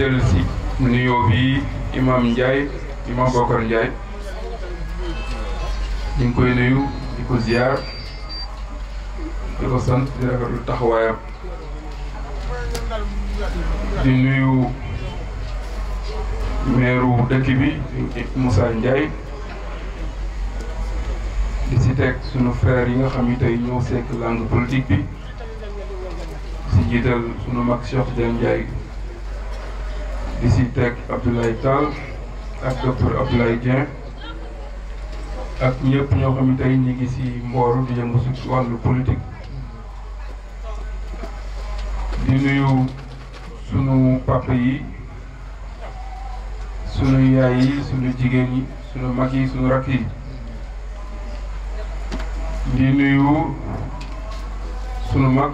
jiital si nuyoo bi imam Ndiaye imam Bokar Ndiaye ñu ngi koy nuyu di ko ziar di ko sant di rafetlu taxawaayam di nuyu meeru dëkk bi Moussa Ndiaye di si teg sunu frère yi nga xam ni tey ñoo sekk langue politique bi si jiital sunu mag Cheikh Dieng Ndiaye di si teg Abdoulaye Tall ak docteur Abdoulaye Dieng ak ñëpp ñoo xam ne tey ñu ngi si Mboro di yëngu si wàllu politique di nuyu sunu papa yi sunu yaay yi sunu jigéen yi sunu mag yi sunu rakk yi di nuyu sunu mag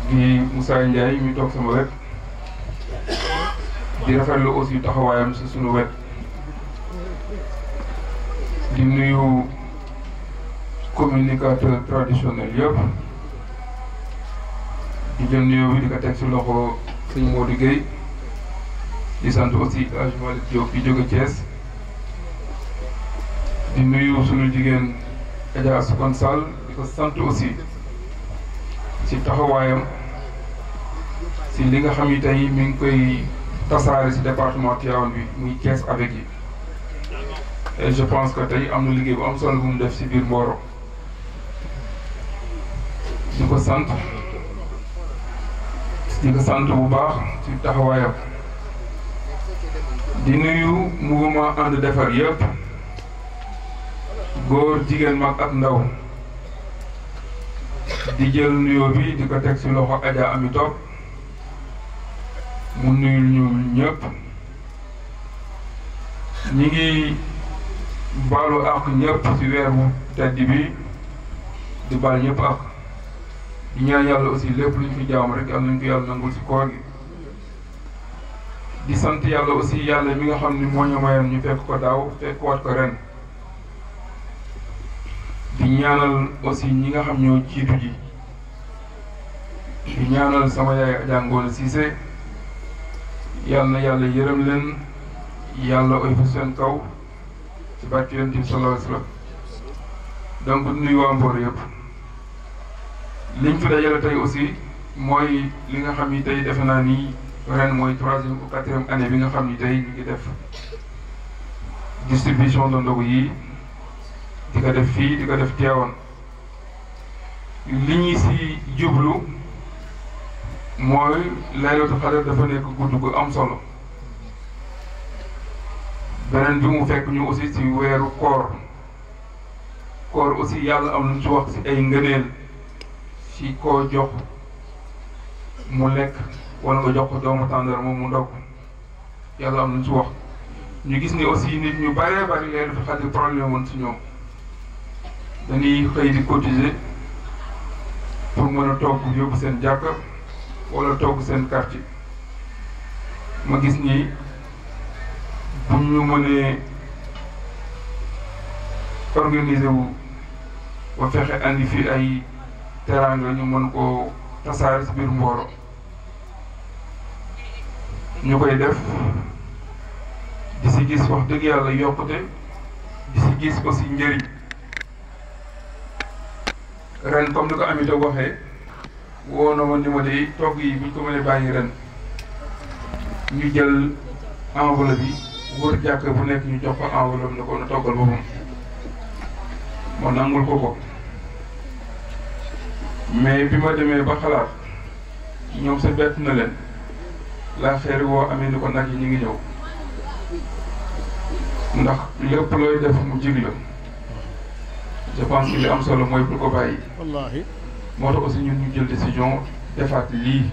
di Moussa Ndiaye mi toog sama wet di rafetlu aussi taxawaayam si sunu wet di nuyu communicateur traditionnel yëpp di jël nuyoo bi di ko teg si loxo sëñ Modou Gueye di sant aussi El Hadj Malick Diop di jóge Thiès di nuyu sunu jigéen Adja Soukane Sall di ko sant aussi si taxawaayam si li nga xam ni tey mi ngi koy tasaare si département Tivaouane bi muy Thiès avec yi et je pense que tey am na liggéey bu am solo bu mu def si biir Mboro di ko sant bu baax ci taxawaayam di nuyu mouvement ànd defar yëpp góor jigéen mag ak ndaw di jël nuyoo bi di ko teg ci loxo Adja Ami Top mu nuyul ñu ñëpp ñi ngi baalu ak ñëpp ci weeru tedd bi di baal ñëpp ak di ñaan yàlla aussi lépp lu ñu fi jaam rek yàlla nañ ko yàlla nangul ci koor gi di sant yàlla aussi yàlla mi nga xam ni moo ñu mayoon ñu fekk ko daaw fekk waat ko ren di ñaanal aussi ñi nga xam ñoo jiitu ji di ñaanal sama yaay Adja Ngone Cissé yàlla na yàlla yërëm leen yàlla oy fa seen kaw ci barke Yonent bi sallallahu alayhi wa sallam donc nuyu waa Mboro yëpp liñ fi dajale tey aussi mooy li nga xam ni tey defe naa ni ren mooy 3e ou 4e année bi nga xam ni tey ñu ngi def distribution de ndogu yi di ko def fii di ko def Tivaouane li ñuy si jublu mooy Laylatul Qadr dafa nekk guddi gu am solo beneen bi mu fekk ñu aussi si weeru koor aussi yàlla am lu ci wax si ay ngëneel si koo jox mu lekk wala nga jox ko doomu tàndar moom mu ndog yàlla am lu ci wax ñu gis ni aussi nit ñu bëree bëri Laylatul Qadr problème woon si ñoom dañuy xëy di cotiser pour mën a togg yóbbu seen jàkka wala togg seen quartier ma gis ni bu ñu mënee organiser wu ba fexe andi fi ay teraanga ñu mën koo tasaare si biir Mboro ñu koy def di si gis wax dëgg yàlla yokkute di si gis aussi njëriñ ren comme ni ko Amity waxee woo na ma ni ma de togg yi buñ ko mënee bàyyi ren ñu jël enveloppe bi wër jàkk bu nekk ñu jox ko enveloppe na ko na toggal boppam ma nangul ko mais bi ma demee ba xalaat ñoom sa bett na leen laa xeeri woo amee ni ko nag yi ñu ngi ñëw ndax lépp looy def mu jig la je pense que li am solo mooy bu ko bàyyi wallaahi moo tax aussi ñun ñu jël décision defaat lii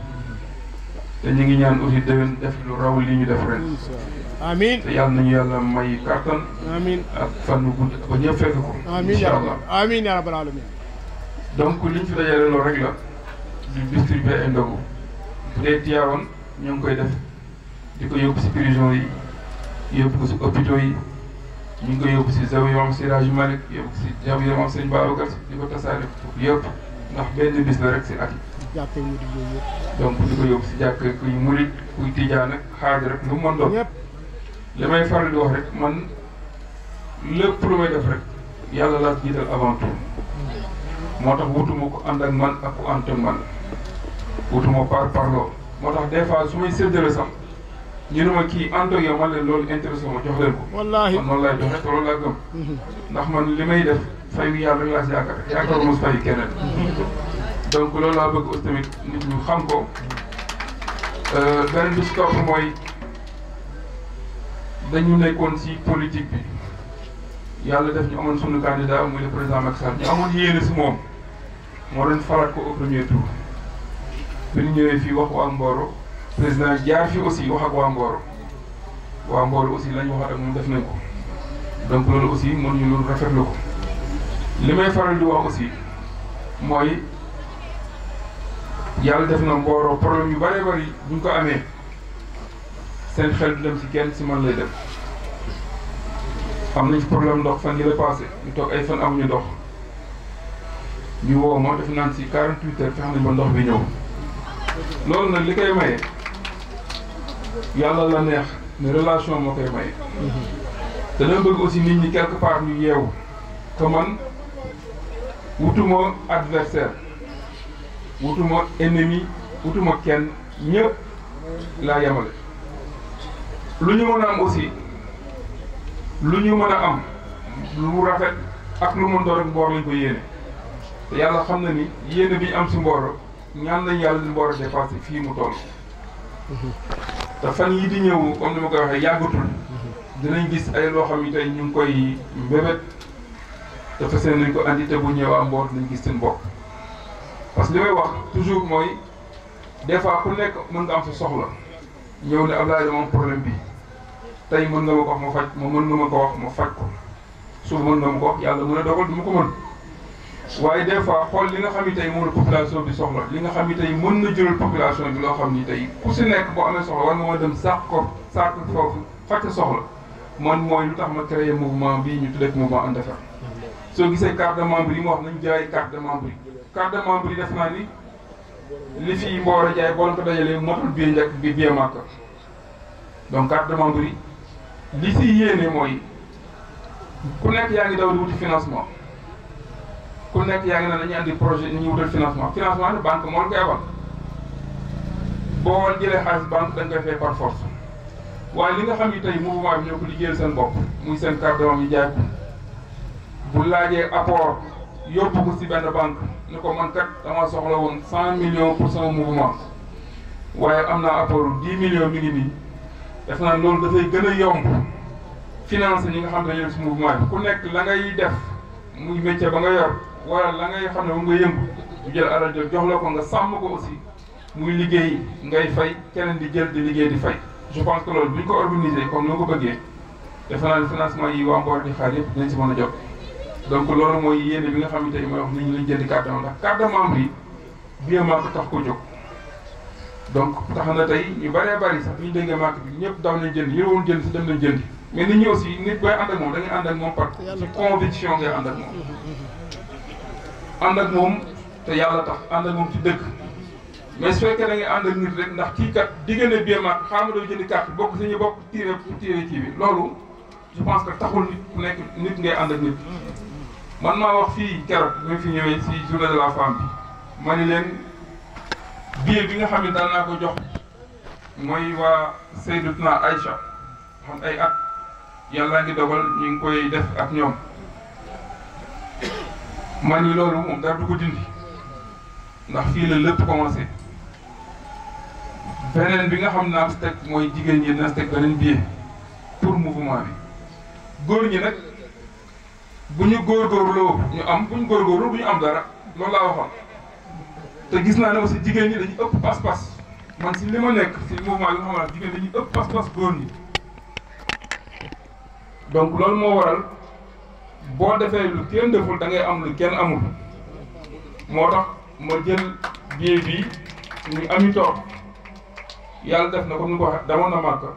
te ñu ngi ñaan aussi déwén def lu raw lii ñu def ren amiin te yàlla nañu yàlla may kàttan amiin ak fan bu gudd ba ñëpp fekk ko incha allah amiin yaa rabbal alamin donc liñ fi dajale loolu rek la du distribuer ay ndogu bu dee Tivaouane ñoo ngi koy def di ko yóbbu si prison yi yóbbu ko si hôpitaux yi ñu ngi koy yóbbu si zawiya Maam Seydi Hadji Malick yóbbu si zawiya Maam Sëñ Babacar di ko tasaare yëpp ndax benn bis la rek si at yi jàkkee murid yooyu yëpp. donc di ko yóbbu si jàkkee kuy murid kuy tijaan ak xaaj rek lu mu mën doon. li may faral di wax rek man lépp lu may def rek yàlla laa jiital avant tout moo tax wutuma ko ànd ak man ak ku ànd ak man wutuma parloo moo tax des fois su may séddale sax ñu ne ma kii ànd ak yow man leen loolu intéressé ma jox leen ko. wallaahi man noonu laay joxe te loolu laa gëm. ndax man li may def fayu yàlla laa si yaakaar mos fayu keneen. donc loolu laa bëgg aussi tamit nit ñu xam ko beneen bi si topp mooy dañu nekkoon si politique bi yàlla def ñu amoon sunu candidat muy le président Macky Sall ñu amoon yéene si moom moo doon falaat ko au premier tour bi ñu ñëwee fii wax waa Mboro président jaar fi aussi wax ak waa Mboro aussi lañ waxat ak moom def nañ ko donc loolu aussi mënuñu loolu rafetlu ko li may faral di wax aussi mooy yàlla def na Mboro problème yu bëree bëri buñ ko amee seen xel du dem si kenn si man lay dem am nañ fi problème ndox fan yi la passé ñu toog ay fan amuñu ndox ñu woo ma def naan si 48 heures fex nañ ba ndox bi ñëw loolu nag li koy maye yàlla la neex ne relation moo koy maye te dama bëgg aussi nit ñi quelque part ñu yeewu que man wutuma adversaire wutuma ennemi wutuma kenn ñëpp laa yemale lu ñu mën a am aussi lu ñu mën a am lu rafet ak lu mën doon rek Mboro lañ ko yéene te yàlla xam na ni yéene bi ñu am si Mboro ñaan nañ yàlla Mboro dépassé fii mu toll te fan yi di ñëw comme ni ma koy waxee yàggatul dinañ gis ay loo xam ni tey ñu ngi koy mbébét te fas yéene nañ ko andi te bu ñëwaa Mboro nañ gis seen bopp parce que li may wax toujours mooy des fois ku nekk mën nga am sa soxla ñëw ne Abdoulaye dama am problème bi tey mën nga ma ko wax ma faj mën nga ma ko wax ma faj ko suuf mën nga ma ko wax yàlla mën a dogal du ma ko mën waaye des fois xool li nga xam ni tey moom la population bi soxla li nga xam ni tey mën na jëlal population bi loo xam ni tey ku si nekk boo amee soxla war nga mën a dem sàq foofu faj soxla man mooy lu tax ma créé mouvement bii ñu tuddee mouvement And Defar soo gisee carte de membre yi mu wax nañ jaay carte de membre yi carte de membre yi def naa ni li fi Mboro jaay boo leen ko dajalee motul biir njëkk bi biir màkk donc carte de membre yi li si yéene mooy ku nekk yaa ngi daw di wuti financement ku nekk yaa ngi ne dañuy andi projet ni ñuy wutal financement ne banque moo la koy abal boo jëlee xaalis banque da nga koy fay par force waaye li nga xam ni tey mouvement bi ñoo ko liggéeyal seen bopp muy seen carte de membre yi jaay ko bu laajee apport yóbbu ko si benn banque ni ko man kat dama soxla woon 100 millions pour sama mouvement waaye am naa apport 10 millions mi ngi nii def naa loolu dafay gën a yomb financer ñi nga xam ne dañoo si mouvement bi ku nekk la ngay def muy métier ba nga yor wala la ngay xam ne moom nga yëngu du jël alal jox la ko nga sàmm ko aussi muy liggéey ngay fay keneen di jël di liggéey di fay. je pense que loolu bu ñu ko organiser comme ni ko bëggee defe naa ne financement yi waa Mboro di xaar yëpp dinañ si mën a jot donc loolu mooy yéene bi nga xam ne tey mooy wax nit ñi lañ jëndi carte de membre ndax carte de membre yi bien marque tax ko jóg. donc tax na tey ñu bëree bëri sax bu ñu déggee marque bi ñëpp daw nañ jënd yëwoon jënd si dem nañ jëndi mais nit ñi aussi nit booy ànd ak moom da ngay ànd ak moom par ci conviction ngay ànd ak moom. ànd ak moom te yàlla tax ànd ak moom ci dëkk mais su fekkee da ngay ànd ak nit rek ndax kii kat diggante bien marque xaaral ma doon jëndi carte bokk si ñu bokk tiré kii bi loolu je pense que taxul nit ku nekk nit ngay ànd ak nit. man maa wax fii keroog bi fi ñëwee si journée de la femme bi ma ni leen billet bi nga xam ne daan naa ko jox mooy waa Seydatuna Aïcha xam ay at yàlla ngi dogal ñu ngi koy def ak ñoom ma ni loolu moom dara du ko dindi ndax fii la lépp commencé beneen bi nga xam naa si teg mooy jigéen ñi dina si teg beneen billet pour mouvement bi góor ñi nag bu ñu góorgóorloo ñu am bu ñu góorgóorloo bu ñu am dara loolu laa waxoon te gis naa ne aussi jigéen ñi dañuy ëpp pas-pas man si li ma nekk si mouvement bi nga xam ne jigéen dañuy ëpp pas-pas góor ñi donc loolu moo waral boo defee lu kenn deful da ngay am lu kenn amul moo tax ma jël billet bi ñu ami toog yàlla def na comme ni ko waxee demoon na Màkka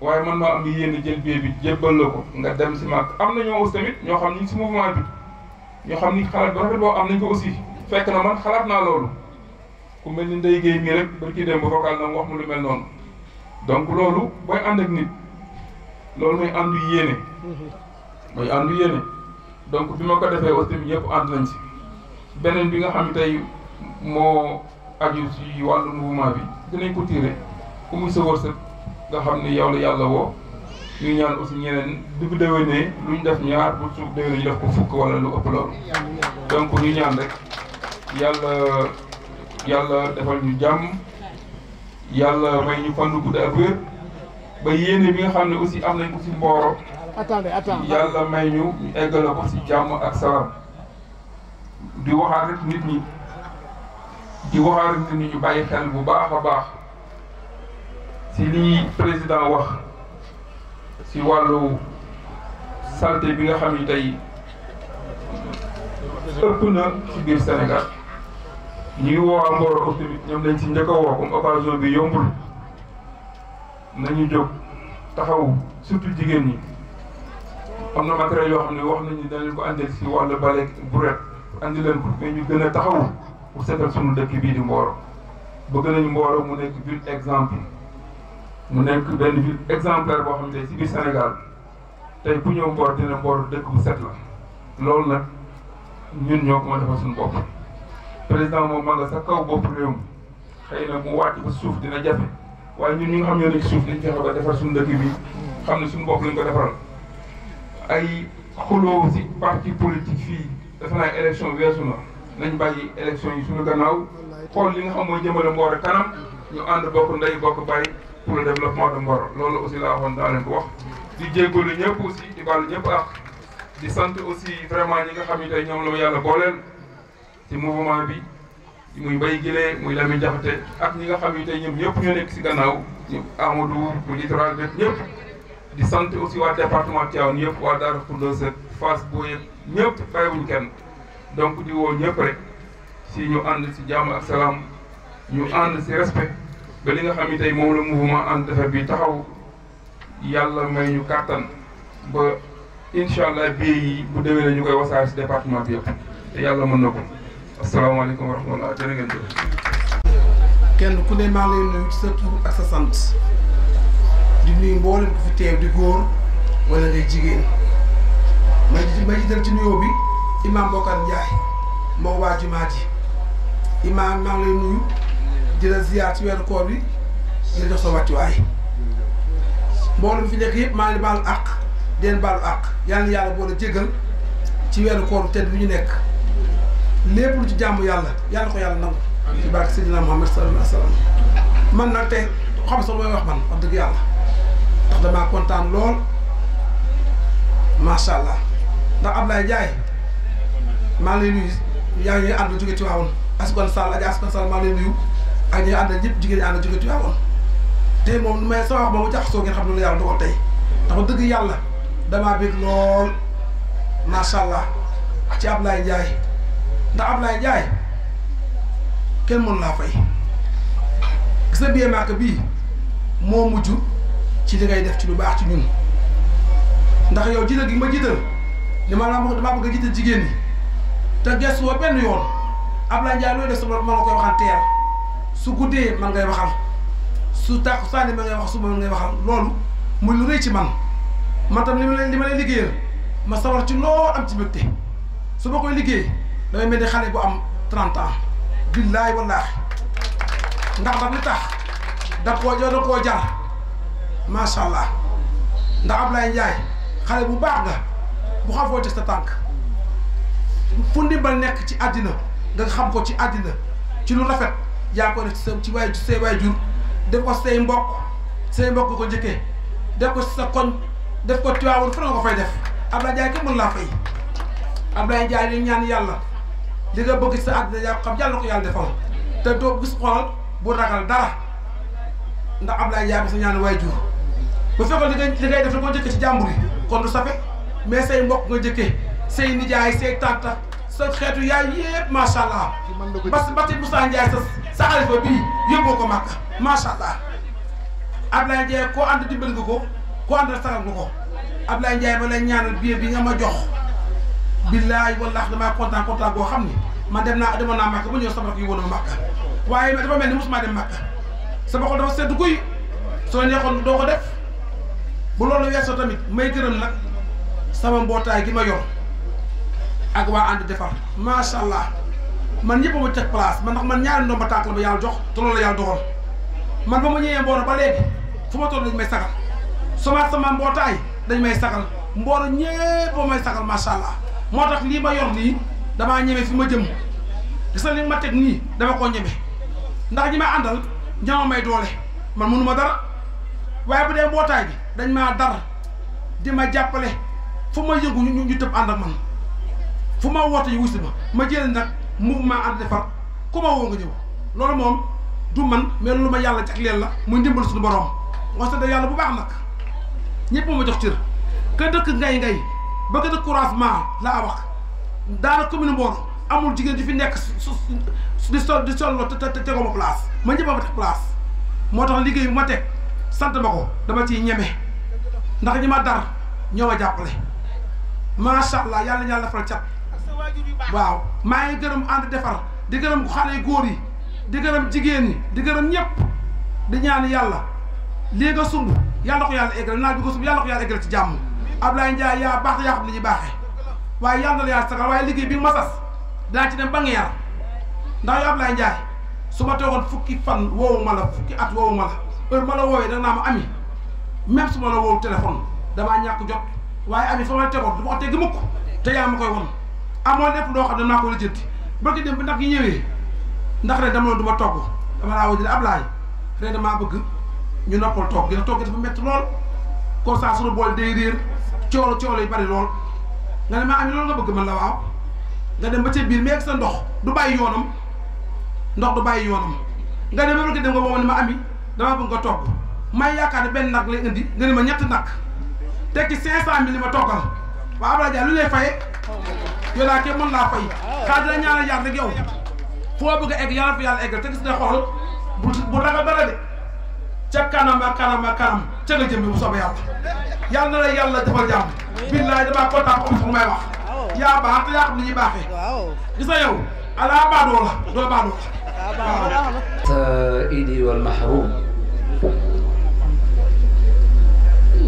waaye man maa am yéen jël billet bi jébbal la ko nga dem si Màkka am na ñoo aussi tamit ñoo xam ni si mouvement bi ñoo xam ni xalaat ba rafet boo am nañ ko aussi fekk na man xalaat naa loolu ku mel ni Ndeye Guèye mii rek ba kii dem ba vocal na wax mu lu mel noonu donc loolu booy ànd ak nit loolu mooy àndu yéene mooy àndu yéene donc bi ma ko defee aussi ñëpp ànd nañ si beneen bi nga xam ne tey moo aju si wàllu mouvement bi dinañ ko tiré ku muy sa wërsëg nga xam ni yow la yàlla woo ñu ñaan aussi ñeneen bu déwénee lu ñu def ñaar bu suuf déwénee ñu def ko fukk wala lu ëpp loolu donc ñu ñaan rek yàlla defal ñu jàmm yàlla may ñu fandu gudd ak wér ba yéene bi nga xam ne aussi am nañ ko si Mboro yàlla may ñu eggale ko si jàmm ak salaam di waxaat rek nit ñi ñu bàyyi xel bu baax a baax si lii président wax si wàllu santé bi nga xam ni tey ëpp na si biir Sénégal ñu ngi woo Mboro aussi ñoom lañ si njëkk a woo comme occasion bi yombul nañu jóg taxaw surtout jigéen ñi am na matériel yoo xam ne wax nañu dañ ko andil si wàllu bale buret andi leen ko mais ñu gën a taxaw pour seetal suñu dëkk bii di Mboro bëgg nañu Mboro mu nekk ville exemple mu nekk benn ville exemplaire boo xam ne si biir Sénégal tey ku ñëw Mboro dina Mboro dëkk bu set la loolu nag ñun ñoo ko mën a defal suñu bopp président moom ma nga sa kaw bopp réew mi xëy na mu wàcc ba suuf dina jafe waaye ñun ñi nga xam ñoo nekk suuf dañ fexe ba defar suñu dëkk bi xam ne suñu bopp lañ ko defaral ay xuloo si parti politique fii defe naa élection weesu na nañ bàyyi élection yi suñu gannaaw xool li nga xam mooy jëmale Mboro kanam ñu ànd bokk ndey bokk bàyyi pour le développement de Mboro loolu aussi laa waxoon daa leen ko wax di jéggalu ñëpp aussi di baal ñëpp ak di sant aussi vraiment ñi nga xam ne tey ñoom la ma yàlla booleel ci mouvement bi muy Mbaye Guilé muy Lamine Diakhaté ak ñi nga xam ne tey ñoom ñëpp ñoo nekk si gannaaw ñu Amadou bu littoral bi ñëpp di sant aussi waa département Tivaouane yëpp waa Darou Khoudoss Fass Boye ñëpp bàyyiwuñ kenn donc di woo ñëpp rek si ñu ànd si jàmm ak salaam ñu ànd si respect ba li nga xam ne tey moom la mouvement ànd defar bi taxaw yàlla may ñu kàttan ba incha allah bii yi bu déwee la ñu koy wasaare si département bi yëpp te yàlla mën na ko asalaamaaleykum wa rahmatulah jërë ngeen jëf. kenn ku ne maa ngi lay nuyu ci sa tur ak sa sant di nuyu mboolem ku fi teew di góor wala ngay jigéen ma jiital ci nuyoo bi imam Bokar Ndiaye moo waa jumaa ji imam maa ngi lay nuyu di la ziar ci weeru koor bi di la jox sa wàccuwaay mboolem fi nekk yëpp maa ngi baalu àq di leen baalu àq yal na yàlla boole jégal ci weeru koor tedd bi ñu nekk lépp lu ci jàmm yàlla ko yàlla nangu ci barke Seydina Muhammad sallallahu alayhi wa sallam man nag tey xam sa mooy wax man wax dëgg yàlla ndax damaa kontaan lool macha allah ndax Ablaye Ndiaye maa ngi lay nuyu yaa ngi ànd jóge Tivaouane Askan Sall ak Askan Sall maa ngi lay nuyu ak ñi ànd ñëpp jigéen ñi ànd jóge Tivaouane tey moom mais sama wax moom mu jaxasoo ngeen xam ne lu yàlla dogal tey ndax wax dëgg yàlla damaa bëgg lool macha allah ci Ablaye Ndiaye ndax Ablaye Ndiaye kenn mënu laa fay gis na billet Makka bii moo mujj ci li ngay def ci lu baax ci ñun ndax yow jiital gi ma jiital damaa bëgg a jiital jigéen ñi te gestu woo benn yoon Ablaye Ndiaye looy def sama ma nga koy waxal teel su guddee man ngay waxal su tàkku sànni ma ngay wax suba man ngay waxal loolu muy lu rëy ci man tam li ma lay liggéeyal ma sawar ci loo am ci mbégte su ma koy liggéey damay mel ni xale bu am 30 ans billaay wallaahi ndax daf li tax da koo jar macha allah ndax Ablaye Ndiaye xale bu baax nga bu xam foo teg sa tànk fu ndimbal nekk ci àddina nga xam ko ci àddina ci lu rafet yaa ko def ci say waajur def ko say mbokk ko njëkkee def ko sa koñ def ko Tivaouane fu nga ko fay def Ablaye Ndiaye kenn mën laa fay Ablaye Ndiaye li ñaan yàlla li nga bëgg sa àddina yaa ko xam yàlla ko yàlla defal te doo gis xoolal bu ragal dara ndax Ablaye Ndiaye bi sa ñaan waajur bu fekkoon li ngay def ko njëkkee ci jàmbur yi kon du safe mais say mbokk nga njëkkee say nijaay say tànta sa xeetu yaay yëpp macha allah ba ci Moussa Ndiaye sa xalifa bii yóbboo ko Makka macha allah Ablaye Ndiaye koo ànd dimbali nga ko koo ànd sagal nga ko Ablaye Ndiaye ba lay ñaanal billet bi nga ma jox billaay wallahi damaa kontaan boo xam ni man demoon naa Makka ba ñëw sama rakk yi woon ma Makka waaye dafa mel ni mosuma dem Màkka sama xol dafa sedd guy soo neexoon doo ko def bu loolu weesoo tamit may gërëm nag sama mbootaay gi ma yor ak waa ànd defar macha allah man ñëpp a ma teg place man ndax man ñaari ndomba tànk la ma yàlla jox te loolu la yàlla doxal man ba ma ñëwee Mboro ba léegi fu ma toll dañ may sagal sama mbootaay dañ may sagal Mboro ñëpp a may sagal macha allah moo tax lii ma yor nii damaa ñeme fi ma jëm gis nga li ma teg nii dama koo ñeme ndax ñi may àndal ñoo may doole man mënu ma dara waaye bu dee mbootaay bi dañ maa dar di ma jàppale fu ma yëngu ñu tëb ànd ak man fu ma woote ñu wusi ma jël nag mouvement ànd defar ku ma woo nga ñëw loolu moom du man mais lu ma yàlla jagleel la muy ndimbal suñu borom wax dëgg yàlla bu baax nag ñëpp ma jox cër ka dëkk ngay ba ka dëkk couragement laa wax daana commune Mboro amul jigéen ji fi nekk di sol te tegoo ma place ma ñëpp ma teg place moo tax liggéey bu ma teg sant ma ko dama ciy ñeme ndax ñi ma dar ñoo ma jàppale macha allah yàlla ñàlla defal cat waaw maa ngi gërëm ànd defar di gërëm xale góor yi di gërëm jigéen ñi di gërëm ñëpp di ñaan yàlla lii nga sumb yàlla ko yàlla eggal naaj bi nga sumb yàlla ko yàlla eggal ci jàmm Ablaye Ndiaye yaa baax te yaa xam li ñuy baaxee waaye yàlla na la yàlla sagal waaye liggéey bi ma sas daa ci dem ba ngeer ndax yow Ablaye Ndiaye su ma toogoon fukki fan woowu ma la fukki at woowu ma la heure ma la woowee da naa ma ami même su ma la woowu téléphone damaa ñàkk jot waaye ami fa ma la tegoon du ma ko teggi mukk te yaa ma koy won amoon lépp loo xam ne naa ko lijjanti ba ki dem bi ndax yi ñëwee ndax ren dama du ma togg dama laa wajale Ablaye ren damaa bëgg ñu noppal togg gi togg dafa métti lool comme ça suñu bool day réer coolo yi bari lool nga ne maa ami loolu nga bëgg man la waaw nga dem ba ca biir mais ak sa ndox du bàyyi yoonam nga dem ba bëgg dem nga woo ne ma ami dama bëgg nga togg may yaakaar ne benn nag lay indi nga ne ma ñetti nag tekki 500 000 ma toggal waaw Ablaye Dia lu lay faye yow daa kee mën laa fay xaa dina ñaanal yàlla rek yow foo bëgg a egg yàlla fa yàlla eggal te gis nga xool bu ragal dara de ca kanam ca nga jëm bi bu soobee yàlla na la yàlla defal jàmm billaay damaa kontaan ko lu may wax yaa baax te yaa xam ni ñuy baaxee gis nga yow ala baadoo la doo baadoo la saidi wal mahrum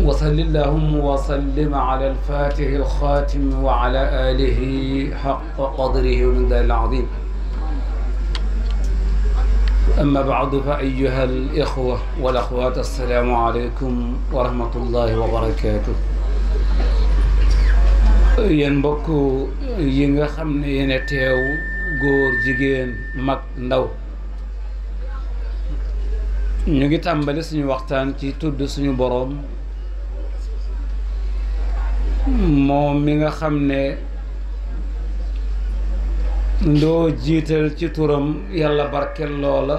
وصل اللهم وسلم على الفاتح الخاتم وعلى آله حق قدره ومن ذا العظيم أما بعد فأيها الإخوة والأخوات السلام عليكم ورحمة الله وبركاته yéen mbokk yi nga xam ne yéen a teew góor jigéen mag ndaw ñu ngi tàmbali suñu waxtaan ci tudd suñu boroom moom mi nga xam ne ndoo jiital ci turam yàlla barkel loola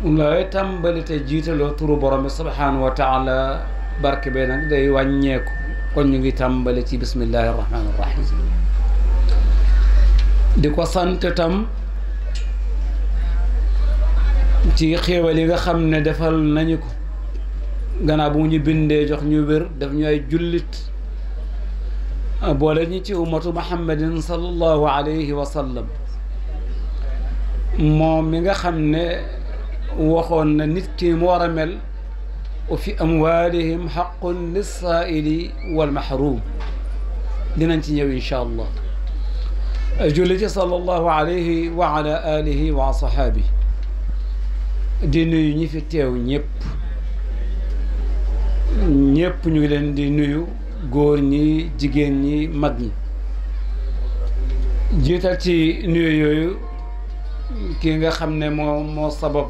looy tàmbali te jiitaloo turu borom bi subhaanahu wa taala barke bee nag day wàññeeku kon ñu ngi tàmbali ci bismillahi rahmaani rahim di ko sant tam ci xéewal yi nga xam ne defal nañu ko gannaaw bu mu ñu bindee jox ñu wér def ñu ay jullit boole ñi ci ummatu muhammadin sallallahu alayhi wa sallam moom mi nga xam ne waxoon na nit ki mu war a mel wa fi amwalihim xaqun lissaaili wal mahrum dinañ ci ñëw incha allah julli ci sallallahu alayhi wa ala alihi wa sahaabi di nuyu ñi fi teew ñëpp ñu ngi leen di nuyu góor ñi jigéen ñi mag ñi jiital ci nuyu yooyu kii nga xam ne moo sabab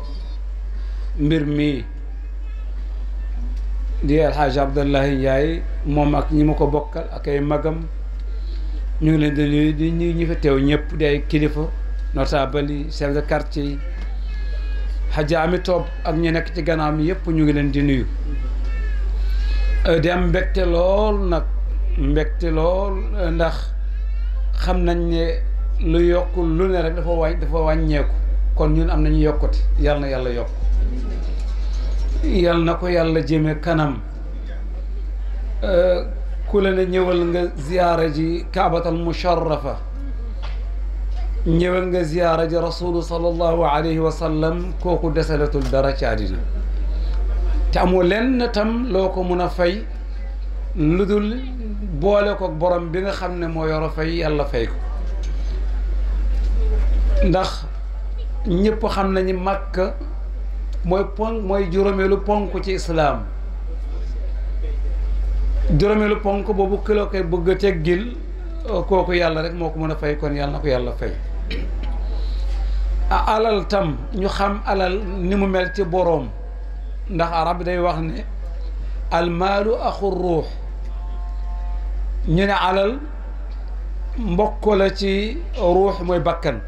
mbir mi di El Hadj Abdallahi Ndiaye moom ak ñi ma ko bokkal ak ay magam ñu ngi leen di nuyu di ñi fi teew ñëpp di ay kilifa notable yi chef de quartier yi Hadja Ami Toob ak ñu nekk ci gannaaw mi yëpp ñu ngi leen di nuyu di am mbégte lool ndax xam nañ ne lu yokkul lu ne rek dafa wàññeeku kon ñun am nañu yokkute yàlla na yàlla yokk yàlla na ko yàlla jëme kanam ku la ne ñëwal nga ziyaara ji kaabatal musharrafa ñëwal nga ziyaara ji rasulu sallallahu alayhi wa sallam kooku desalatul dara ci àddina te amoo lenn tam loo ko mun a fay lu dul boole ko borom bi nga xam ne moo yor a fay yàlla fay ko ndax ñëpp xam nañu Makka mooy juróomeelu ponk ci islaam juróomeelu ponk boobu kilo koy bëgg a teggil kooku yàlla rek moo ko mën a fay kon yàlla na ko yàlla fay alal tam ñu xam alal ni mu mel ci boroom ndax arab day wax ne almaalu axu ruux ñu ne alal mbokk la ci ruux mooy bakkan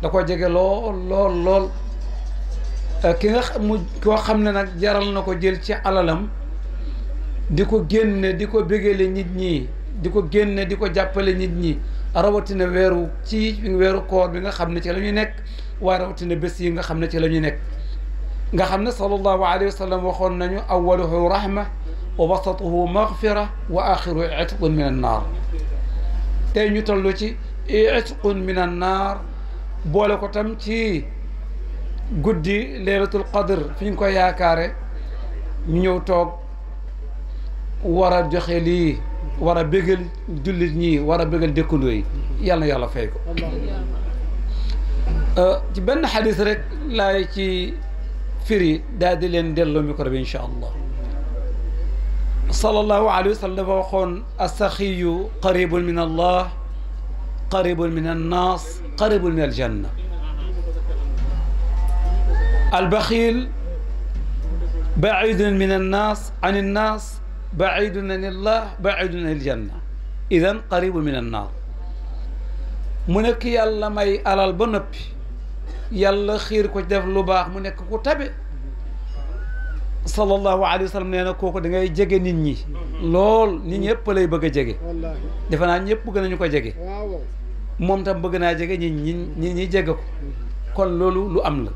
da ko jege lool lool lool ki nga koo xam ne nag jaral na ko jël ci alalam di ko génne di ko bégale nit ñi di ko génne di ko jàppale nit ñi rawatina weeru koor bi nga xam ne ci la ñuy nekk waaye rawatina bés yi nga xam ne ci la ñuy nekk nga xam ne sallallahu alayhi wa sallam waxoon nañu awaluhu rahma wa wasatuhu maghfira wa axiru itqun min an naar tey ñu toll ci itqun min an naar boole ko tam ci guddi leelatul qadr fi ñu ko yaakaare ñu ñëw toog war a joxe lii war a bégal jullit ñi war a bégal dëkkandoo yi yàlla na yàlla fay ko ci benn xadis rek laay ci firi daal di leen delloo micro bi incha allah sallallahu alayhi wa sallam dafa waxoon asaxiyu qaribun min allah qaribun min annas qaribun min aljanna albaxil baidun min annas an annas baidun an illah baidun an aljanna idan qaribun min annar mu nekk yàlla may alal ba noppi yàlla xiir ko def lu baax mu nekk ku tabe sallallahu alayhi wa sallam nee na kooku da ngay jege nit ñi lool nit ñëpp lay bëgg a jege defe naa ñëpp bëgg nañu ko jege moom tam bëgg naa jege ñi jege ko kon loolu lu am la